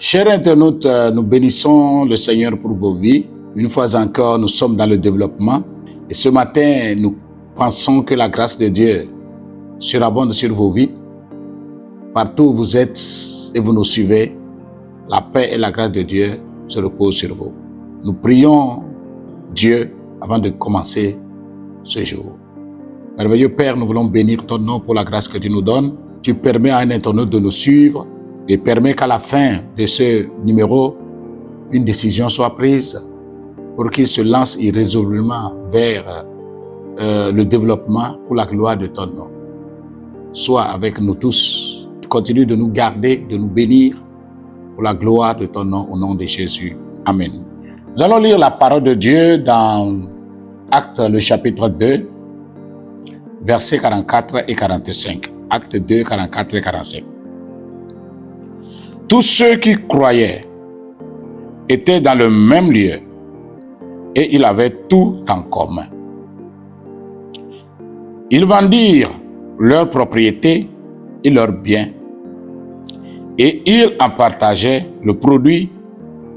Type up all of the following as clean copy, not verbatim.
Chers internautes, nous bénissons le Seigneur pour vos vies. Une fois encore, nous sommes dans le développement. Et ce matin, nous pensons que la grâce de Dieu surabonde sur vos vies. Partout où vous êtes et vous nous suivez, la paix et la grâce de Dieu se reposent sur vous. Nous prions Dieu avant de commencer ce jour. Merveilleux Père, nous voulons bénir ton nom pour la grâce que tu nous donnes. Tu permets à un internaute de nous suivre et permets qu'à la fin de ce numéro, une décision soit prise pour qu'il se lance irrésolublement vers le développement pour la gloire de ton nom. Sois avec nous tous. Continue de nous garder, de nous bénir pour la gloire de ton nom, au nom de Jésus. Amen. Nous allons lire la parole de Dieu dans Actes, le chapitre 2, versets 44 et 45. Acte 2, 44 et 45. Tous ceux qui croyaient étaient dans le même lieu et ils avaient tout en commun. Ils vendirent leurs propriétés et leurs biens et ils en partageaient le produit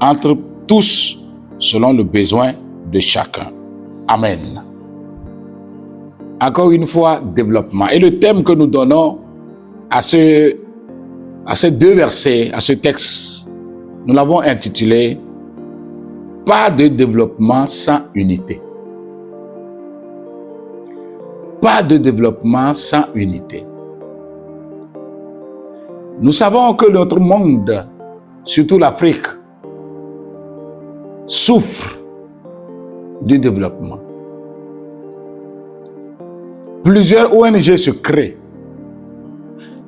entre tous selon le besoin de chacun. Amen. Encore une fois, développement. Et le thème que nous donnons à ces deux versets, à ce texte, nous l'avons intitulé « Pas de développement sans unité ». Pas de développement sans unité. Nous savons que notre monde, surtout l'Afrique, souffre du développement. Plusieurs ONG se créent.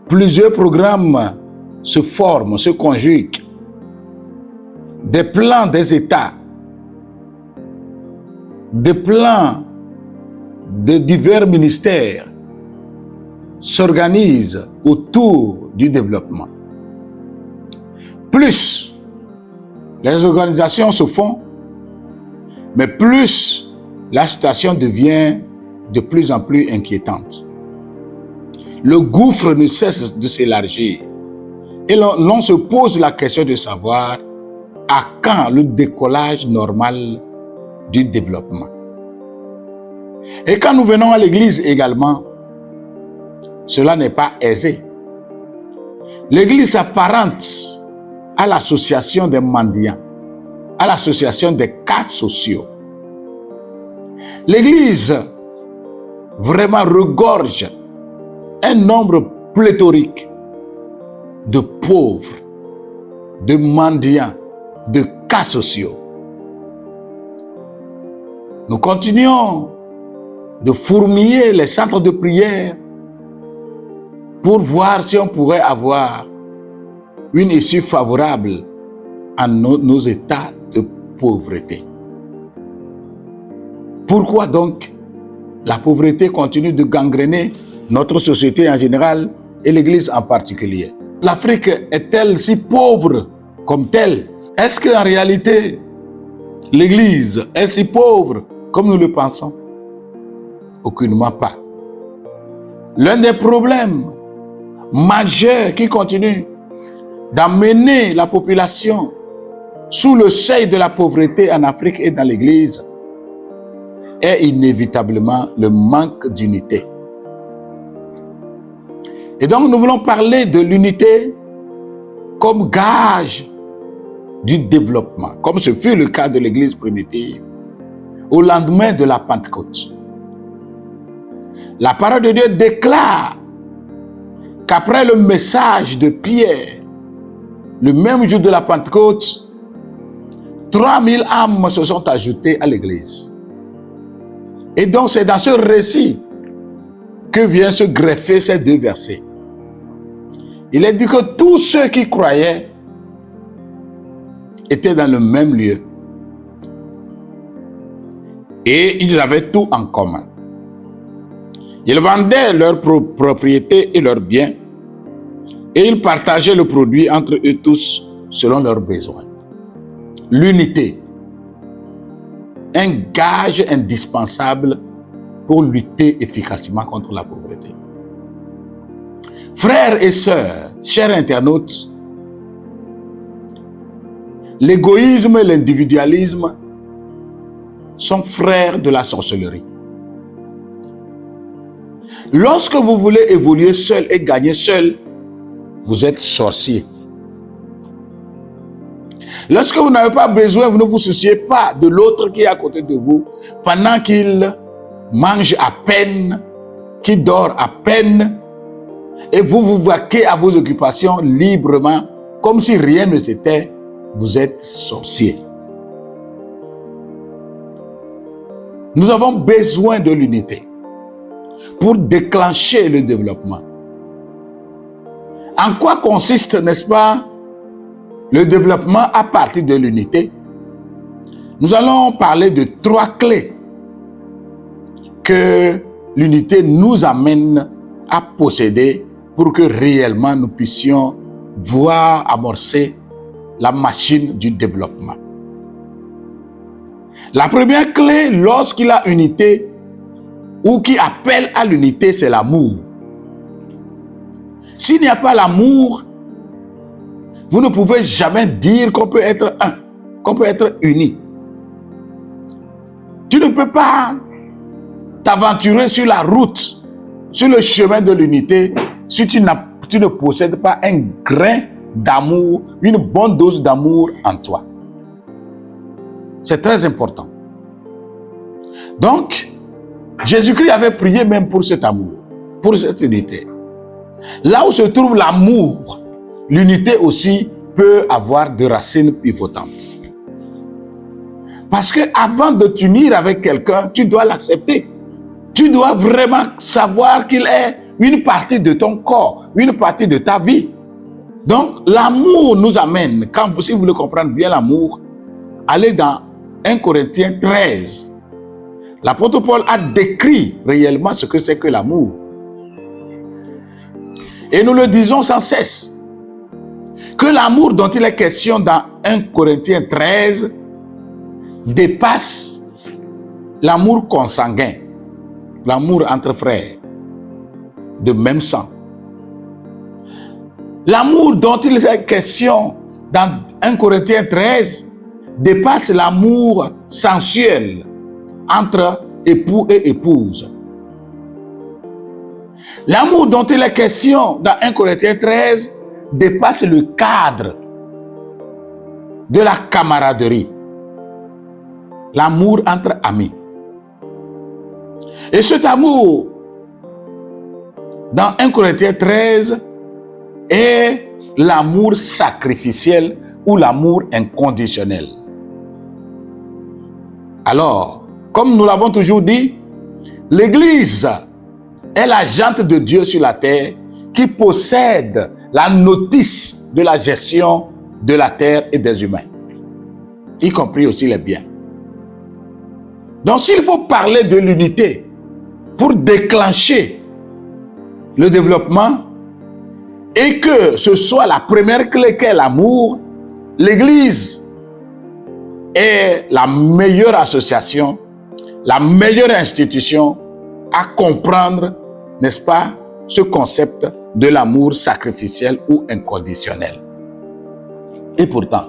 Plusieurs programmes se forment, se conjuguent. Des plans des États, des plans de divers ministères s'organisent autour du développement. Plus les organisations se font, mais plus la situation devient de plus en plus inquiétante. Le gouffre ne cesse de s'élargir et l'on se pose la question de savoir à quand le décollage normal du développement. Et quand nous venons à l'église également, cela n'est pas aisé. L'église s'apparente à l'association des mendiants, à l'association des cas sociaux. L'église vraiment regorge un nombre pléthorique de pauvres, de mendiants, de cas sociaux. Nous continuons de fourmiller les centres de prière pour voir si on pourrait avoir une issue favorable à nos états de pauvreté. Pourquoi donc la pauvreté continue de gangréner notre société en général et l'Église en particulier? L'Afrique est-elle si pauvre comme telle? Est-ce qu'en réalité, l'Église est si pauvre comme nous le pensons? Aucunement pas. L'un des problèmes majeurs qui continue d'amener la population sous le seuil de la pauvreté en Afrique et dans l'Église est inévitablement le manque d'unité. Et donc nous voulons parler de l'unité comme gage du développement, comme ce fut le cas de l'Église primitive au lendemain de la Pentecôte. La parole de Dieu déclare qu'après le message de Pierre, le même jour de la Pentecôte, 3000 âmes se sont ajoutées à l'Église. Et donc c'est dans ce récit que viennent se greffer ces deux versets. Il est dit que tous ceux qui croyaient étaient dans le même lieu. Et ils avaient tout en commun. Ils vendaient leurs propriétés et leurs biens et ils partageaient le produit entre eux tous selon leurs besoins. L'unité, un gage indispensable pour lutter efficacement contre la pauvreté. Frères et sœurs, chers internautes, l'égoïsme et l'individualisme sont frères de la sorcellerie. Lorsque vous voulez évoluer seul et gagner seul, vous êtes sorcier. Lorsque vous n'avez pas besoin, vous ne vous souciez pas de l'autre qui est à côté de vous, pendant qu'il mange à peine, qu'il dort à peine, et vous vous vaquez à vos occupations librement, comme si rien ne s'était, vous êtes sorcier. Nous avons besoin de l'unité pour déclencher le développement. En quoi consiste, n'est-ce pas, le développement à partir de l'unité? Nous allons parler de 3 clés que l'unité nous amène à posséder pour que réellement nous puissions voir amorcer la machine du développement. La première clé, lorsqu'il y a unité ou qui appelle à l'unité, c'est l'amour. S'il n'y a pas l'amour, vous ne pouvez jamais dire qu'on peut être un, qu'on peut être uni. Tu ne peux pas t'aventurer sur la route, sur le chemin de l'unité, si tu ne possèdes pas un grain d'amour, une bonne dose d'amour en toi. C'est très important. Donc, Jésus-Christ avait prié même pour cet amour, pour cette unité. Là où se trouve l'amour, l'unité aussi peut avoir des racines pivotantes. Parce que avant de t'unir avec quelqu'un, tu dois l'accepter. Tu dois vraiment savoir qu'il est une partie de ton corps, une partie de ta vie. Donc, l'amour nous amène, si vous voulez comprendre bien l'amour, allez dans 1 Corinthiens 13. L'apôtre Paul a décrit réellement ce que c'est que l'amour. Et nous le disons sans cesse, que l'amour dont il est question dans 1 Corinthiens 13 dépasse l'amour consanguin, l'amour entre frères de même sang. L'amour dont il est question dans 1 Corinthiens 13 dépasse l'amour sensuel entre époux et épouse. L'amour dont il est question dans 1 Corinthiens 13 dépasse le cadre de la camaraderie. L'amour entre amis. Et cet amour, dans 1 Corinthiens 13, est l'amour sacrificiel ou l'amour inconditionnel. Alors, comme nous l'avons toujours dit, l'Église est l'agente de Dieu sur la terre qui possède la notice de la gestion de la terre et des humains, y compris aussi les biens. Donc, s'il faut parler de l'unité pour déclencher le développement et que ce soit la première clé qu'est l'amour, l'Église est la meilleure association, la meilleure institution à comprendre, n'est-ce pas, ce concept de l'amour sacrificiel ou inconditionnel. Et pourtant,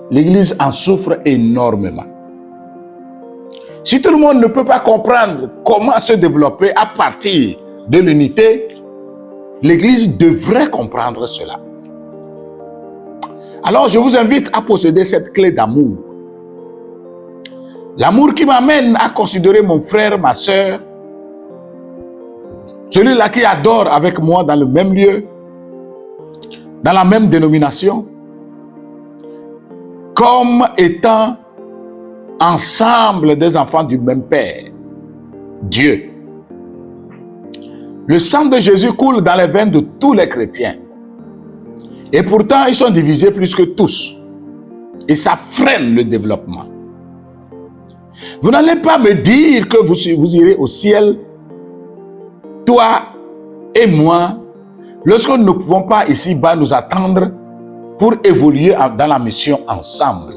l'Église en souffre énormément. Si tout le monde ne peut pas comprendre comment se développer à partir de l'unité, l'Église devrait comprendre cela. Alors, je vous invite à posséder cette clé d'amour. L'amour qui m'amène à considérer mon frère, ma soeur, celui-là qui adore avec moi dans le même lieu, dans la même dénomination, comme étant ensemble des enfants du même Père, Dieu. Le sang de Jésus coule dans les veines de tous les chrétiens. Et pourtant, ils sont divisés plus que tous. Et ça freine le développement. Vous n'allez pas me dire que vous irez au ciel, toi et moi, lorsque nous ne pouvons pas ici-bas nous attendre pour évoluer dans la mission ensemble.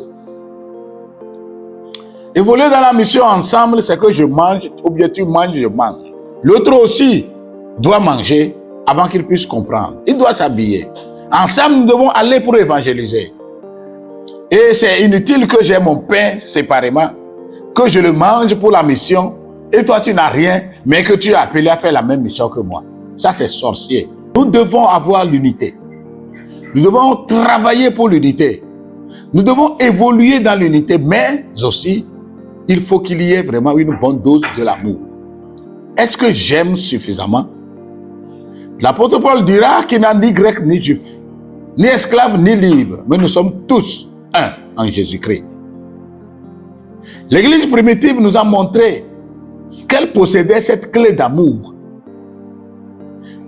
Évoluer dans la mission ensemble, c'est que je mange, ou bien tu manges, je mange. L'autre aussi doit manger avant qu'il puisse comprendre. Il doit s'habiller. Ensemble, nous devons aller pour évangéliser. Et c'est inutile que j'ai mon pain séparément, que je le mange pour la mission, et toi tu n'as rien, mais que tu es appelé à faire la même mission que moi. Ça c'est sorcier. Nous devons avoir l'unité. Nous devons travailler pour l'unité. Nous devons évoluer dans l'unité, mais aussi, il faut qu'il y ait vraiment une bonne dose de l'amour. Est-ce que j'aime suffisamment? L'apôtre Paul dira qu'il n'a ni grec ni juif, ni esclave ni libre, mais nous sommes tous un en Jésus-Christ. L'Église primitive nous a montré qu'elle possédait cette clé d'amour.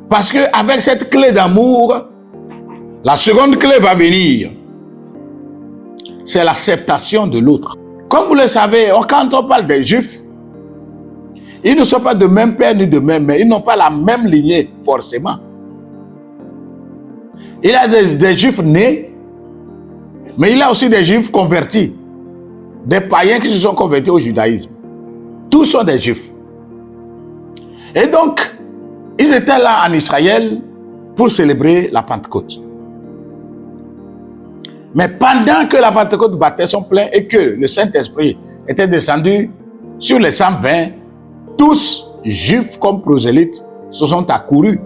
Parce qu'avec cette clé d'amour, la seconde clé va venir. C'est l'acceptation de l'autre. Comme vous le savez, quand on parle des Juifs, ils ne sont pas de même père ni de même mère. Ils n'ont pas la même lignée, forcément. Il y a des Juifs nés, mais il y a aussi des Juifs convertis. Des païens qui se sont convertis au judaïsme. Tous sont des Juifs. Et donc, ils étaient là en Israël pour célébrer la Pentecôte. Mais pendant que la Pentecôte battait son plein et que le Saint-Esprit était descendu sur les 120, tous, juifs comme prosélytes, se sont accourus.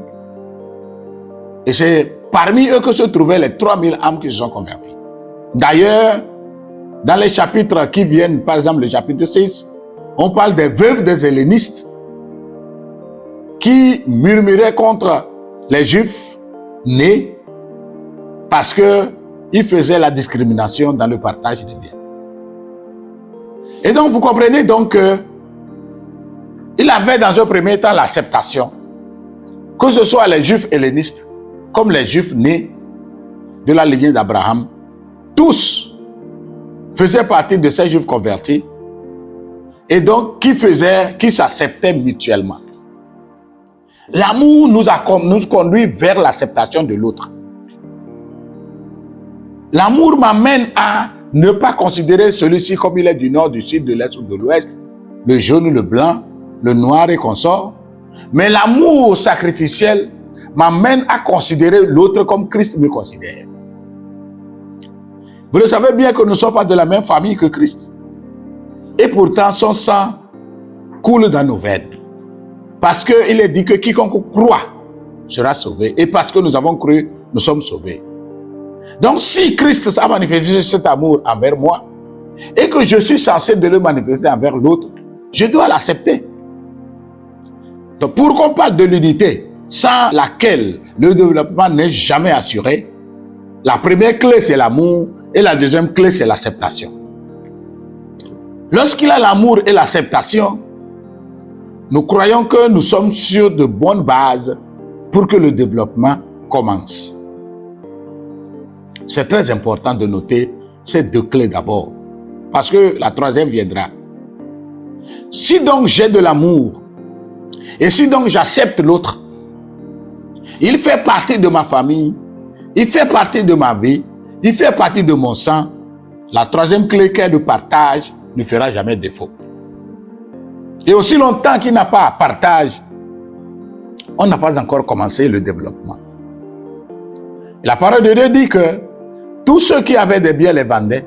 Et c'est parmi eux que se trouvaient les 3000 âmes qui se sont converties. D'ailleurs, dans les chapitres qui viennent, par exemple le chapitre 6, on parle des veuves des hellénistes qui murmuraient contre les juifs nés parce qu'ils faisaient la discrimination dans le partage des biens. Et donc, vous comprenez donc que il avait dans un premier temps l'acceptation, que ce soit les juifs hellénistes, comme les juifs nés de la lignée d'Abraham, tous faisaient partie de ces juifs convertis, et donc qui s'acceptaient mutuellement. L'amour nous conduit vers l'acceptation de l'autre. L'amour m'amène à ne pas considérer celui-ci comme il est du nord, du sud, de l'est ou de l'ouest, le jaune ou le blanc, le noir et consort. Mais l'amour sacrificiel m'amène à considérer l'autre comme Christ me considère. Vous le savez bien que nous ne sommes pas de la même famille que Christ. Et pourtant, son sang coule dans nos veines. Parce qu'il est dit que quiconque croit sera sauvé. Et parce que nous avons cru, nous sommes sauvés. Donc si Christ a manifesté cet amour envers moi, et que je suis censé de le manifester envers l'autre, je dois l'accepter. Donc pour qu'on parle de l'unité, sans laquelle le développement n'est jamais assuré, la première clé c'est l'amour, et la deuxième clé c'est l'acceptation. Lorsqu'il a l'amour et l'acceptation, nous croyons que nous sommes sur de bonnes bases pour que le développement commence. C'est très important de noter ces deux clés d'abord, parce que la troisième viendra. Si donc j'ai de l'amour, et si donc j'accepte l'autre, il fait partie de ma famille, il fait partie de ma vie, il fait partie de mon sang, la troisième clé qui est le partage ne fera jamais défaut. Et aussi longtemps qu'il n'a pas partage, on n'a pas encore commencé le développement. La parole de Dieu dit que tous ceux qui avaient des biens les vendaient,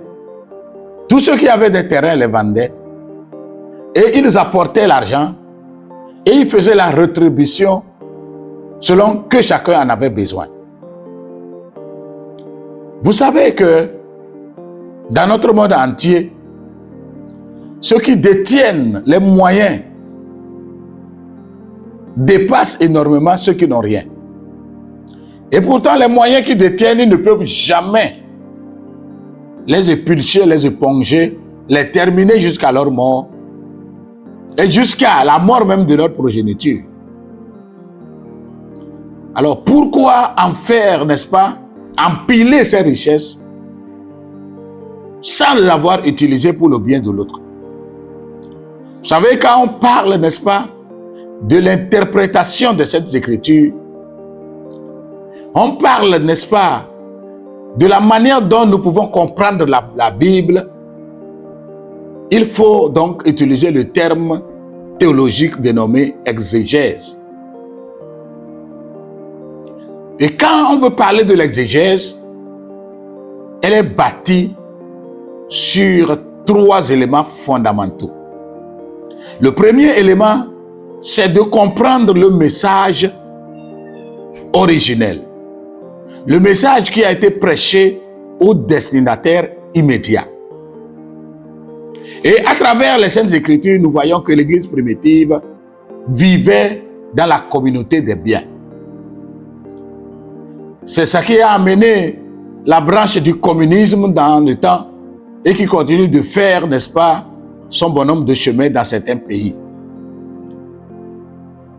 tous ceux qui avaient des terrains les vendaient, et ils apportaient l'argent, et ils faisaient la rétribution selon que chacun en avait besoin. Vous savez que dans notre monde entier, ceux qui détiennent les moyens dépassent énormément ceux qui n'ont rien. Et pourtant, les moyens qu'ils détiennent, ils ne peuvent jamais les épulcher, les éponger, les terminer jusqu'à leur mort et jusqu'à la mort même de leur progéniture. Alors pourquoi en faire, n'est-ce pas, empiler ces richesses sans les avoir utilisées pour le bien de l'autre? Vous savez, quand on parle, n'est-ce pas, de l'interprétation de cette écriture, on parle, n'est-ce pas, de la manière dont nous pouvons comprendre la Bible. Il faut donc utiliser le terme théologique dénommé exégèse. Et quand on veut parler de l'exégèse, elle est bâtie sur 3 éléments fondamentaux. Le premier élément, c'est de comprendre le message originel. Le message qui a été prêché au destinataire immédiat. Et à travers les Saintes Écritures, nous voyons que l'Église primitive vivait dans la communauté des biens. C'est ça qui a amené la branche du communisme dans le temps et qui continue de faire, n'est-ce pas, son bonhomme de chemin dans certains pays.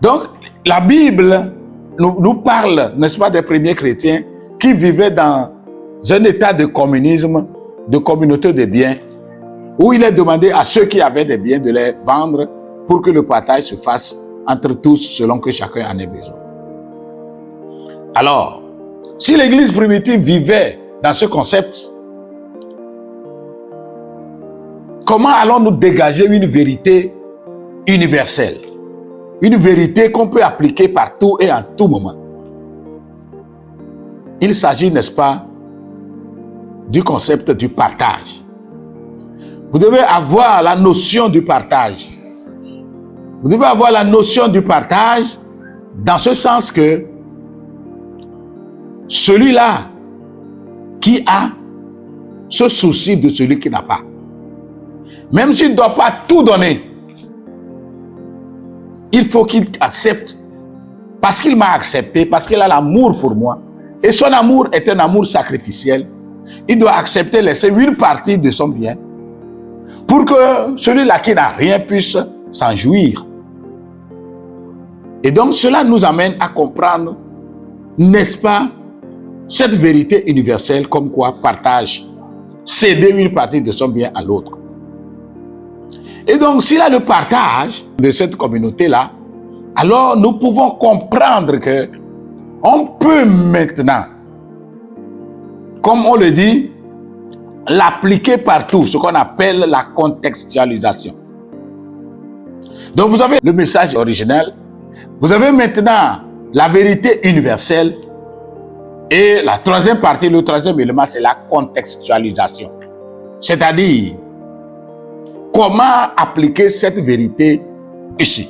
Donc, la Bible nous parle, n'est-ce pas, des premiers chrétiens qui vivaient dans un état de communisme, de communauté de biens, où il est demandé à ceux qui avaient des biens de les vendre pour que le partage se fasse entre tous selon que chacun en ait besoin. Alors, si l'Église primitive vivait dans ce concept, comment allons-nous dégager une vérité universelle? Une vérité qu'on peut appliquer partout et en tout moment. Il s'agit, n'est-ce pas, du concept du partage. Vous devez avoir la notion du partage. Vous devez avoir la notion du partage dans ce sens que celui-là qui a se soucie de celui qui n'a pas. Même s'il ne doit pas tout donner, il faut qu'il accepte, parce qu'il m'a accepté, parce qu'il a l'amour pour moi, et son amour est un amour sacrificiel, il doit accepter laisser une partie de son bien pour que celui-là qui n'a rien puisse s'en jouir. Et donc cela nous amène à comprendre, n'est-ce pas, cette vérité universelle comme quoi partage, céder une partie de son bien à l'autre. Et donc, s'il y a le partage de cette communauté-là, alors nous pouvons comprendre que on peut maintenant, comme on le dit, l'appliquer partout, ce qu'on appelle la contextualisation. Donc, vous avez le message originel, vous avez maintenant la vérité universelle, et la troisième partie, le troisième élément, c'est la contextualisation. C'est-à-dire, comment appliquer cette vérité ici,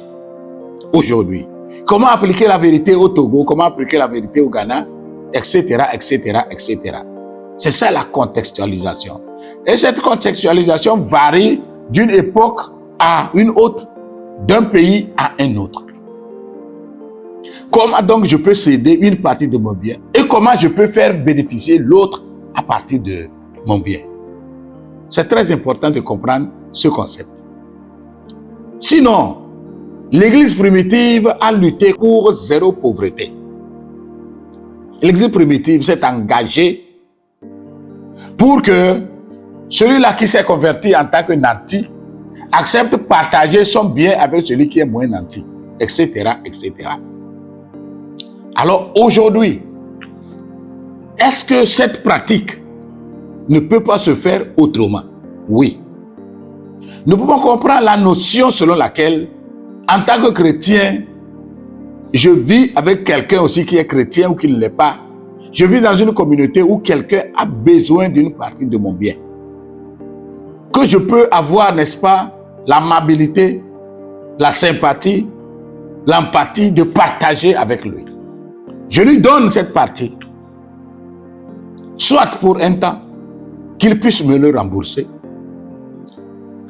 aujourd'hui? Comment appliquer la vérité au Togo? Comment appliquer la vérité au Ghana? Etc., etc., etc. C'est ça la contextualisation. Et cette contextualisation varie d'une époque à une autre, d'un pays à un autre. Comment donc je peux céder une partie de mon bien? Et comment je peux faire bénéficier l'autre à partir de mon bien? C'est très important de comprendre ce concept. Sinon, l'Église primitive a lutté pour zéro pauvreté. L'Église primitive s'est engagée pour que celui-là qui s'est converti en tant que nanti accepte de partager son bien avec celui qui est moins nanti, etc., etc. Alors aujourd'hui, est-ce que cette pratique ne peut pas se faire autrement? Oui. Nous pouvons comprendre la notion selon laquelle, en tant que chrétien, je vis avec quelqu'un aussi qui est chrétien ou qui ne l'est pas. Je vis dans une communauté où quelqu'un a besoin d'une partie de mon bien. Que je peux avoir, n'est-ce pas, l'amabilité, la sympathie, l'empathie de partager avec lui. Je lui donne cette partie, soit pour un temps, qu'il puisse me le rembourser,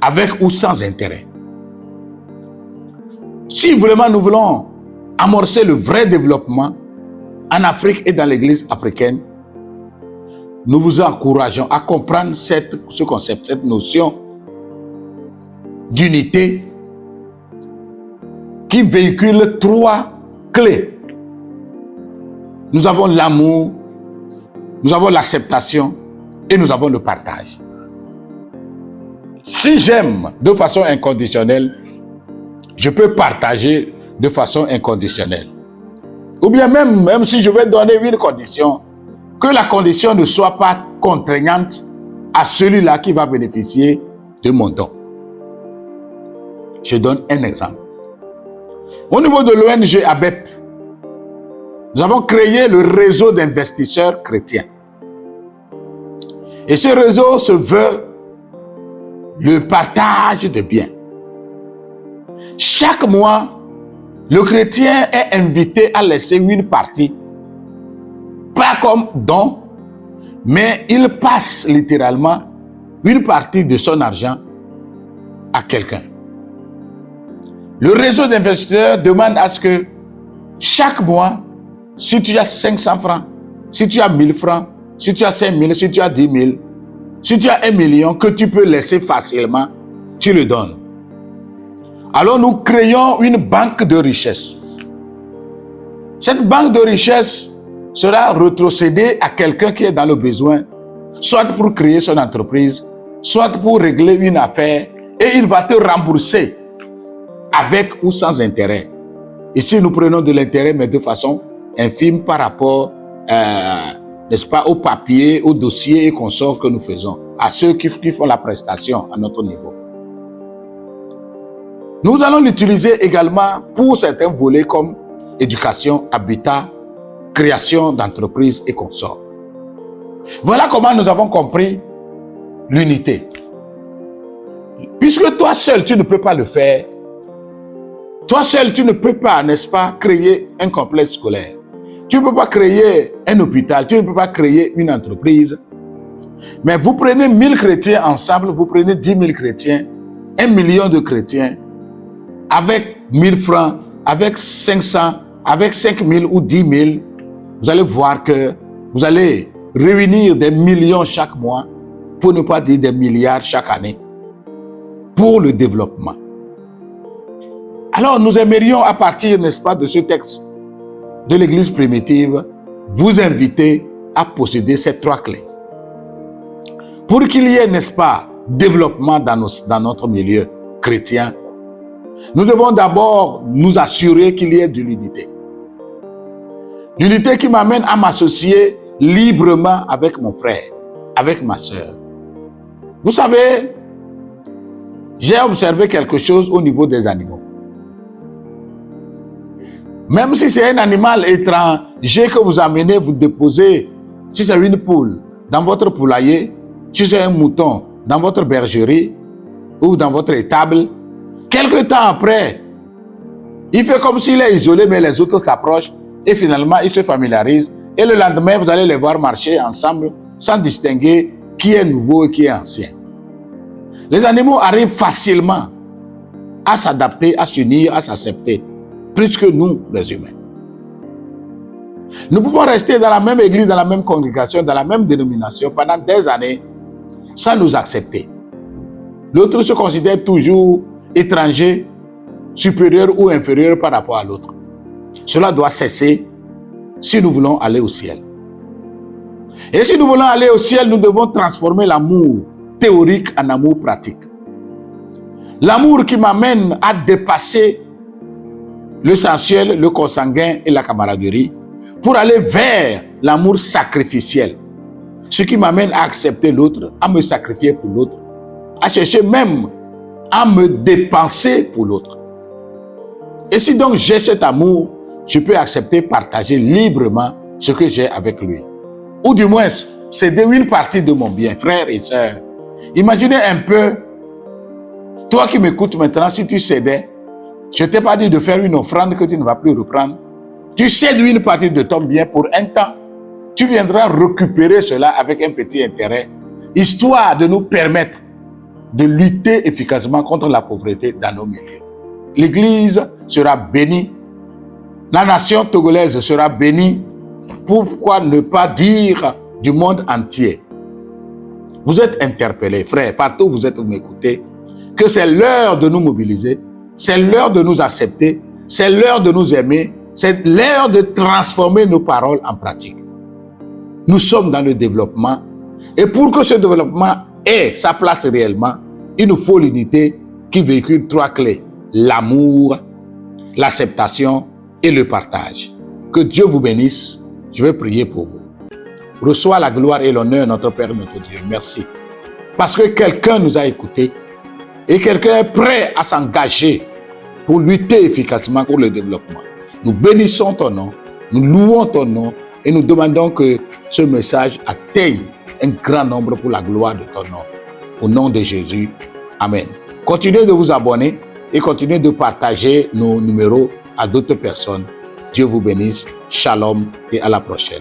avec ou sans intérêt. Si vraiment nous voulons amorcer le vrai développement en Afrique et dans l'Église africaine, nous vous encourageons à comprendre ce concept, cette notion d'unité qui véhicule 3 clés. Nous avons l'amour, nous avons l'acceptation et nous avons le partage. Si j'aime de façon inconditionnelle, je peux partager de façon inconditionnelle. Ou bien même si je vais donner une condition, que la condition ne soit pas contraignante à celui-là qui va bénéficier de mon don. Je donne un exemple. Au niveau de l'ONG ABEP, nous avons créé le réseau d'investisseurs chrétiens. Et ce réseau se veut le partage de biens. Chaque mois, le chrétien est invité à laisser une partie, pas comme don, mais il passe littéralement une partie de son argent à quelqu'un. Le réseau d'investisseurs demande à ce que chaque mois, si tu as 500 francs, si tu as 1000 francs, si tu as 5000, si tu as 10 000, si tu as 1 million que tu peux laisser facilement, tu le donnes. Alors nous créons une banque de richesse. Cette banque de richesse sera retrocédée à quelqu'un qui est dans le besoin, soit pour créer son entreprise, soit pour régler une affaire, et il va te rembourser avec ou sans intérêt. Ici, nous prenons de l'intérêt, mais de façon infime par rapport, n'est-ce pas, au papier, au dossier et consorts que nous faisons, à ceux qui font la prestation à notre niveau. Nous allons l'utiliser également pour certains volets comme éducation, habitat, création d'entreprises et consorts. Voilà comment nous avons compris l'unité. Puisque toi seul, tu ne peux pas le faire, toi seul, tu ne peux pas, n'est-ce pas, créer un complexe scolaire. Tu ne peux pas créer un hôpital, tu ne peux pas créer une entreprise. Mais vous prenez 1000 chrétiens ensemble, vous prenez 10 000 chrétiens, 1 million de chrétiens, avec 1000 francs, avec 500, avec 5000 ou 10 000, vous allez voir que vous allez réunir des millions chaque mois, pour ne pas dire des milliards chaque année, pour le développement. Alors nous aimerions, à partir, n'est-ce pas, de ce texte de l'Église primitive, vous inviter à posséder ces 3 clés. Pour qu'il y ait, n'est-ce pas, développement dans notre milieu chrétien, nous devons d'abord nous assurer qu'il y ait de l'unité. L'unité qui m'amène à m'associer librement avec mon frère, avec ma sœur. Vous savez, j'ai observé quelque chose au niveau des animaux. Même si c'est un animal étranger que vous amenez, vous déposez, si c'est une poule, dans votre poulailler, si c'est un mouton, dans votre bergerie ou dans votre étable, quelque temps après, il fait comme s'il est isolé, mais les autres s'approchent et finalement, il se familiarise. Et le lendemain, vous allez les voir marcher ensemble sans distinguer qui est nouveau et qui est ancien. Les animaux arrivent facilement à s'adapter, à s'unir, à s'accepter, plus que nous, les humains. Nous pouvons rester dans la même église, dans la même congrégation, dans la même dénomination pendant des années sans nous accepter. L'autre se considère toujours étranger, supérieur ou inférieur par rapport à l'autre. Cela doit cesser si nous voulons aller au ciel. Et si nous voulons aller au ciel, nous devons transformer l'amour théorique en amour pratique. L'amour qui m'amène à dépasser le sensuel, le consanguin et la camaraderie pour aller vers l'amour sacrificiel. Ce qui m'amène à accepter l'autre, à me sacrifier pour l'autre, à chercher même à me dépenser pour l'autre. Et si donc j'ai cet amour, je peux accepter, partager librement ce que j'ai avec lui. Ou du moins, céder une partie de mon bien, frères et sœurs. Imaginez un peu, toi qui m'écoutes maintenant, si tu cédais, je ne t'ai pas dit de faire une offrande que tu ne vas plus reprendre. Tu cèdes une partie de ton bien pour un temps. Tu viendras récupérer cela avec un petit intérêt, histoire de nous permettre de lutter efficacement contre la pauvreté dans nos milieux. L'Église sera bénie, la nation togolaise sera bénie, pourquoi ne pas dire du monde entier. Vous êtes interpellés, frères, partout où vous êtes, vous m'écoutez, que c'est l'heure de nous mobiliser, c'est l'heure de nous accepter, c'est l'heure de nous aimer, c'est l'heure de transformer nos paroles en pratique. Nous sommes dans le développement et pour que ce développement ait sa place réellement, il nous faut l'unité qui véhicule 3 clés. L'amour, l'acceptation et le partage. Que Dieu vous bénisse. Je vais prier pour vous. Reçois la gloire et l'honneur, notre Père, notre Dieu. Merci. Parce que quelqu'un nous a écoutés et quelqu'un est prêt à s'engager pour lutter efficacement pour le développement. Nous bénissons ton nom, nous louons ton nom et nous demandons que ce message atteigne un grand nombre pour la gloire de ton nom. Au nom de Jésus. Amen. Continuez de vous abonner et continuez de partager nos numéros à d'autres personnes. Dieu vous bénisse. Shalom et à la prochaine.